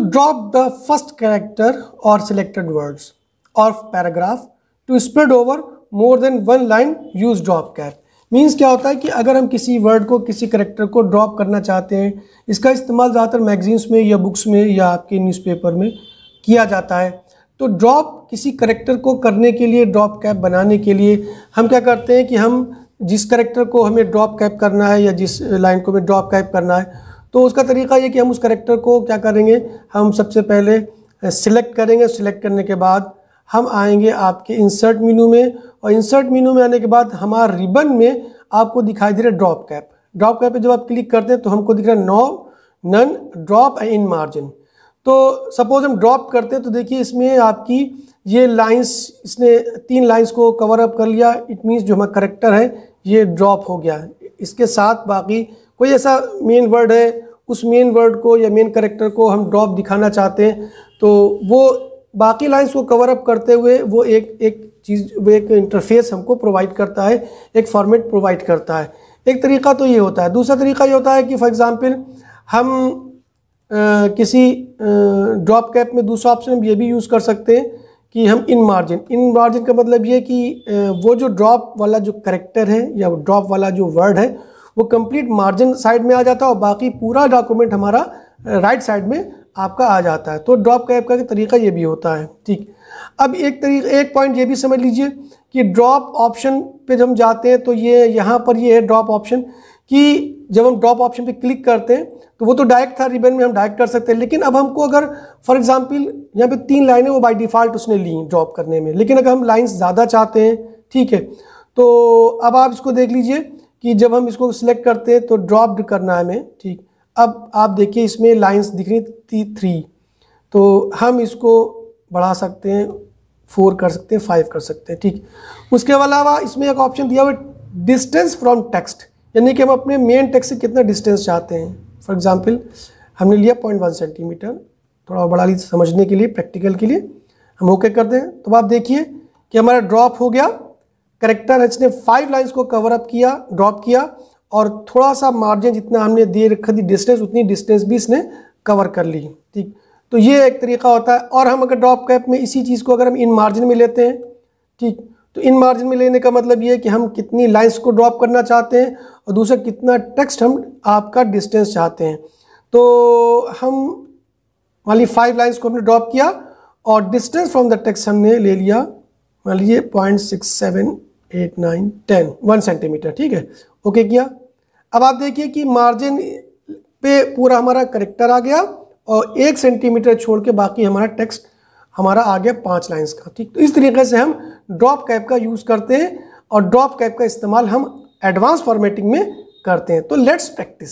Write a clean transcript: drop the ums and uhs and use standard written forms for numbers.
drop the first character or selected words of paragraph to spread over more than one line, use drop cap. Means क्या होता है कि अगर हम किसी वर्ड को, किसी करेक्टर को ड्रॉप करना चाहते हैं, इसका इस्तेमाल ज़्यादातर मैगजीन्स में या बुक्स में या आपके न्यूज़पेपर में किया जाता है। तो ड्रॉप किसी करेक्टर को करने के लिए, ड्रॉप कैप बनाने के लिए हम क्या करते हैं कि हम जिस करेक्टर को हमें ड्रॉप कैप करना है या जिस लाइन को हमें ड्रॉप कैप करना है, तो उसका तरीका ये कि हम उस करेक्टर को क्या करेंगे, हम सबसे पहले सिलेक्ट करेंगे। सिलेक्ट करने के बाद हम आएंगे आपके इंसर्ट मेनू में, और इंसर्ट मेनू में आने के बाद हमारा रिबन में आपको दिखाई दे रहा है ड्रॉप कैप। ड्रॉप कैप पे जब आप क्लिक करते हैं तो हमको दिख रहा है no, none, drop in margin. तो सपोज हम ड्रॉप करते हैं तो देखिए इसमें आपकी ये लाइंस, इसने 3 लाइंस को कवर अप कर लिया। इट मीन्स जो हमारा करेक्टर है ये ड्रॉप हो गया। इसके साथ बाकी कोई ऐसा मेन वर्ड है, उस मेन वर्ड को या मेन करेक्टर को हम ड्रॉप दिखाना चाहते हैं, तो वो बाकी लाइंस को कवर अप करते हुए वो एक चीज़, वो एक इंटरफेस हमको प्रोवाइड करता है, एक फॉर्मेट प्रोवाइड करता है। एक तरीका तो ये होता है। दूसरा तरीका ये होता है कि फॉर एग्जांपल हम किसी ड्रॉप कैप में दूसरा ऑप्शन हम ये भी यूज़ कर सकते हैं कि हम इन मार्जिन का मतलब ये कि वो जो ड्रॉप वाला जो करेक्टर है या ड्रॉप वाला जो वर्ड है वो कंप्लीट मार्जिन साइड में आ जाता है और बाकी पूरा डॉक्यूमेंट हमारा राइट साइड में आपका आ जाता है। तो ड्रॉप कैप का तरीका ये भी होता है। ठीक, अब एक पॉइंट ये भी समझ लीजिए कि ड्रॉप ऑप्शन पे जब हम जाते हैं तो ये यहाँ पर ये है ड्रॉप ऑप्शन, कि जब हम ड्रॉप ऑप्शन पे क्लिक करते हैं तो वो तो डायरेक्ट था, रिबन में हम डायरेक्ट कर सकते हैं। लेकिन अब हमको अगर फॉर एग्जांपल यहाँ पे 3 लाइनें वो बाय डिफ़ॉल्ट उसने ली ड्रॉप करने में, लेकिन अगर हम लाइंस ज़्यादा चाहते हैं, ठीक है, तो अब आप इसको देख लीजिए कि जब हम इसको सिलेक्ट करते हैं तो ड्रॉप करना है हमें। ठीक, अब आप देखिए इसमें लाइंस दिख रही थी 3, तो हम इसको बढ़ा सकते हैं, 4 कर सकते हैं, 5 कर सकते हैं। ठीक, उसके अलावा इसमें एक ऑप्शन दिया हुआ है डिस्टेंस फ्रॉम टेक्स्ट, यानी कि हम अपने मेन टेक्स्ट से कितना डिस्टेंस चाहते हैं। फॉर एग्जांपल हमने लिया 0.1 सेंटीमीटर, थोड़ा बढ़ा लीजिए समझने के लिए, प्रैक्टिकल के लिए। हम ओके कर दें तो आप देखिए कि हमारा ड्रॉप हो गया। करेक्टर इसने 5 लाइंस को कवर अप किया, ड्रॉप किया, और थोड़ा सा मार्जिन जितना हमने दे रखा थी डिस्टेंस, उतनी डिस्टेंस भी इसने कवर कर ली। ठीक, तो ये एक तरीका होता है। और हम अगर ड्रॉप कैप में इसी चीज़ को अगर हम इन मार्जिन में लेते हैं, ठीक, तो इन मार्जिन में लेने का मतलब ये है कि हम कितनी लाइंस को ड्रॉप करना चाहते हैं और दूसरा कितना टेक्स्ट हम आपका डिस्टेंस चाहते हैं। तो हम मान लीजिए 5 लाइंस को हमने ड्रॉप किया और डिस्टेंस फ्रॉम द टेक्स्ट हमने ले लिया मान लीजिए 0.678910 1 सेंटीमीटर। ठीक है, ओके किया। अब आप देखिए कि मार्जिन पे पूरा हमारा करेक्टर आ गया और 1 सेंटीमीटर छोड़ के बाकी हमारा टेक्स्ट हमारा आ गया 5 लाइंस का। ठीक, तो इस तरीके से हम ड्रॉप कैप का यूज़ करते हैं और ड्रॉप कैप का इस्तेमाल हम एडवांस फॉर्मेटिंग में करते हैं। तो लेट्स प्रैक्टिस।